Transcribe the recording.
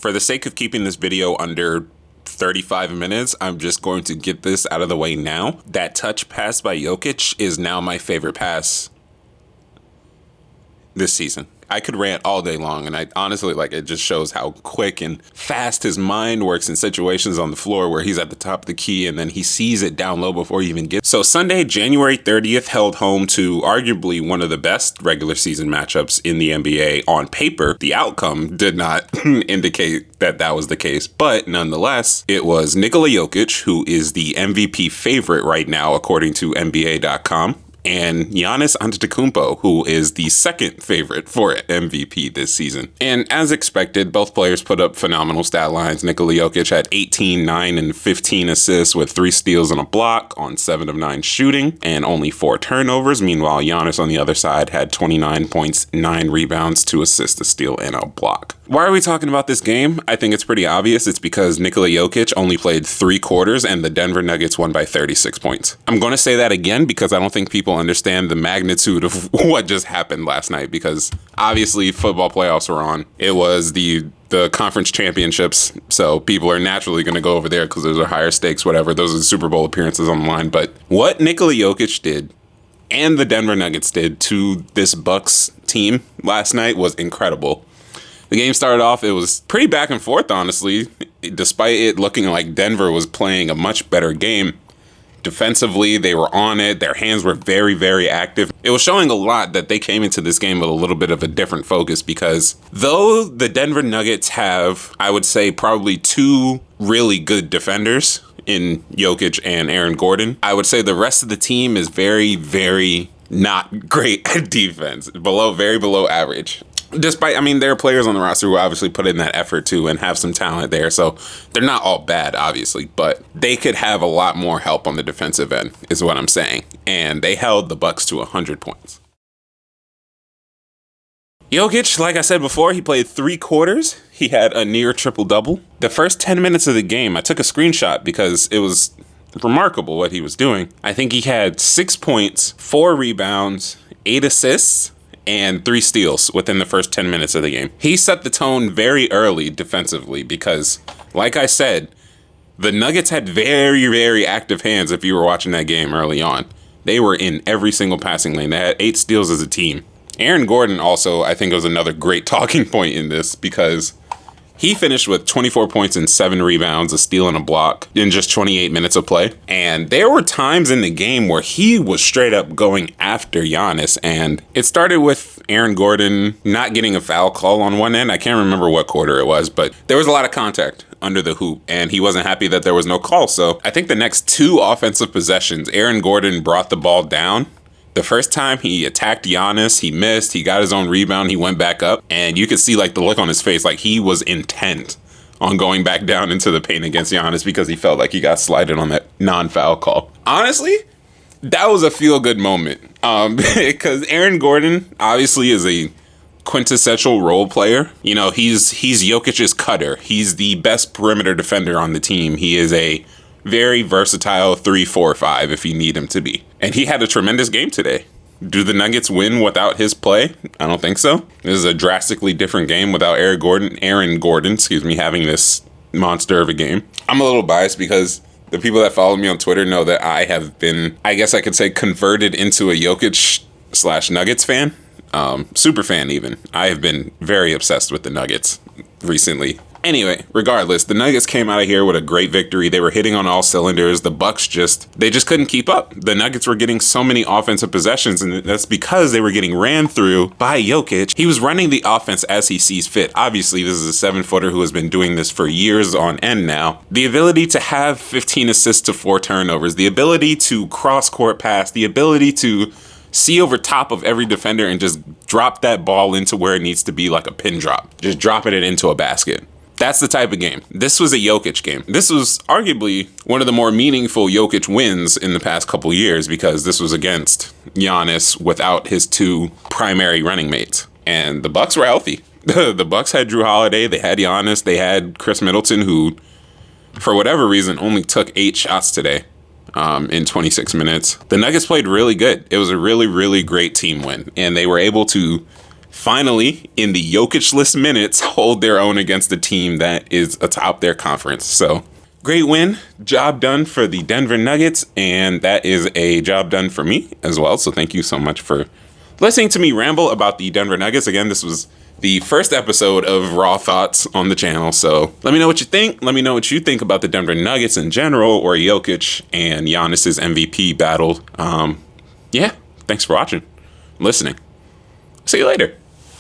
For the sake of keeping this video under 35 minutes, I'm just going to get this out of the way now. That touch pass by Jokic is now my favorite pass this season. I could rant all day long, and I honestly, it just shows how quick and fast his mind works in situations on the floor where he's at the top of the key and then he sees it down low before he even gets. So Sunday, January 30th held home to arguably one of the best regular season matchups in the NBA on paper. The outcome did not indicate that that was the case, but nonetheless, it was Nikola Jokic, who is the MVP favorite right now, according to NBA.com. And Giannis Antetokounmpo, who is the second favorite for MVP this season. And as expected, both players put up phenomenal stat lines. Nikola Jokic had 18, 9, and 15 assists with 3 steals and a block on 7 of 9 shooting and only 4 turnovers. Meanwhile, Giannis on the other side had 29 points, 9 rebounds, 2 assists, a steal, and a block. Why are we talking about this game? I think it's pretty obvious. It's because Nikola Jokic only played 3 quarters and the Denver Nuggets won by 36 points. I'm going to say that again because I don't think people understand the magnitude of what just happened last night, because obviously football playoffs were on. It was the conference championships, so people are naturally going to go over there because those are higher stakes, whatever. Those are the Super Bowl appearances on the line. But what Nikola Jokic did and the Denver Nuggets did to this Bucks team last night was incredible. The game started off, it was pretty back and forth, honestly, despite it looking like Denver was playing a much better game. Defensively, they were on it. Their hands were very, very active. It was showing a lot that they came into this game with a little bit of a different focus, because though the Denver Nuggets have, I would say, probably 2 really good defenders in Jokic and Aaron Gordon, I would say the rest of the team is very, very not great at defense. Very below average. Despite, there are players on the roster who obviously put in that effort too and have some talent there. So they're not all bad, obviously, but they could have a lot more help on the defensive end, is what I'm saying. And they held the Bucks to 100 points. Jokic, like I said before, he played 3 quarters. He had a near triple-double. The first 10 minutes of the game, I took a screenshot because it was remarkable what he was doing. I think he had 6 points, 4 rebounds, 8 assists, and 3 steals within the first 10 minutes of the game. He set the tone very early defensively because, like I said, the Nuggets had very, very active hands if you were watching that game early on. They were in every single passing lane. They had 8 steals as a team. Aaron Gordon also, I think, was another great talking point in this because he finished with 24 points and 7 rebounds, a steal and a block in just 28 minutes of play. And there were times in the game where he was straight up going after Giannis. And it started with Aaron Gordon not getting a foul call on one end. I can't remember what quarter it was, but there was a lot of contact under the hoop, and he wasn't happy that there was no call. So I think the next 2 offensive possessions, Aaron Gordon brought the ball down. The first time he attacked Giannis, he missed, he got his own rebound, he went back up, and you could see the look on his face, he was intent on going back down into the paint against Giannis because he felt like he got slighted on that non-foul call. Honestly, that was a feel-good moment because Aaron Gordon obviously is a quintessential role player. He's Jokic's cutter. He's the best perimeter defender on the team. He is a very versatile 3-4-5 if you need him to be. And he had a tremendous game today. Do the Nuggets win without his play? I don't think so. This is a drastically different game without Aaron Gordon, having this monster of a game. I'm a little biased because the people that follow me on Twitter know that I have been, I guess I could say, converted into a Jokic/Nuggets fan. Super fan even. I have been very obsessed with the Nuggets recently. Anyway, regardless, the Nuggets came out of here with a great victory. They were hitting on all cylinders. The Bucks just couldn't keep up. The Nuggets were getting so many offensive possessions, and that's because they were getting ran through by Jokic. He was running the offense as he sees fit. Obviously, this is a 7-footer who has been doing this for years on end now. The ability to have 15 assists to 4 turnovers, the ability to cross-court pass, the ability to see over top of every defender and just drop that ball into where it needs to be like a pin drop. Just dropping it into a basket. That's the type of game. This was a Jokic game. This was arguably one of the more meaningful Jokic wins in the past couple years because this was against Giannis without his 2 primary running mates. And the Bucks were healthy. The Bucks had Drew Holiday. They had Giannis. They had Chris Middleton, who, for whatever reason, only took 8 shots today in 26 minutes. The Nuggets played really good. It was a really, really great team win. And they were able to finally, in the Jokic-less minutes, hold their own against a team that is atop their conference. So, great win. Job done for the Denver Nuggets, and that is a job done for me as well. So thank you so much for listening to me ramble about the Denver Nuggets. Again, this was the first episode of Raw Thoughts on the channel. So let me know what you think. Let me know what you think about the Denver Nuggets in general, or Jokic and Giannis's MVP battle. Yeah, thanks for watching, listening. See you later.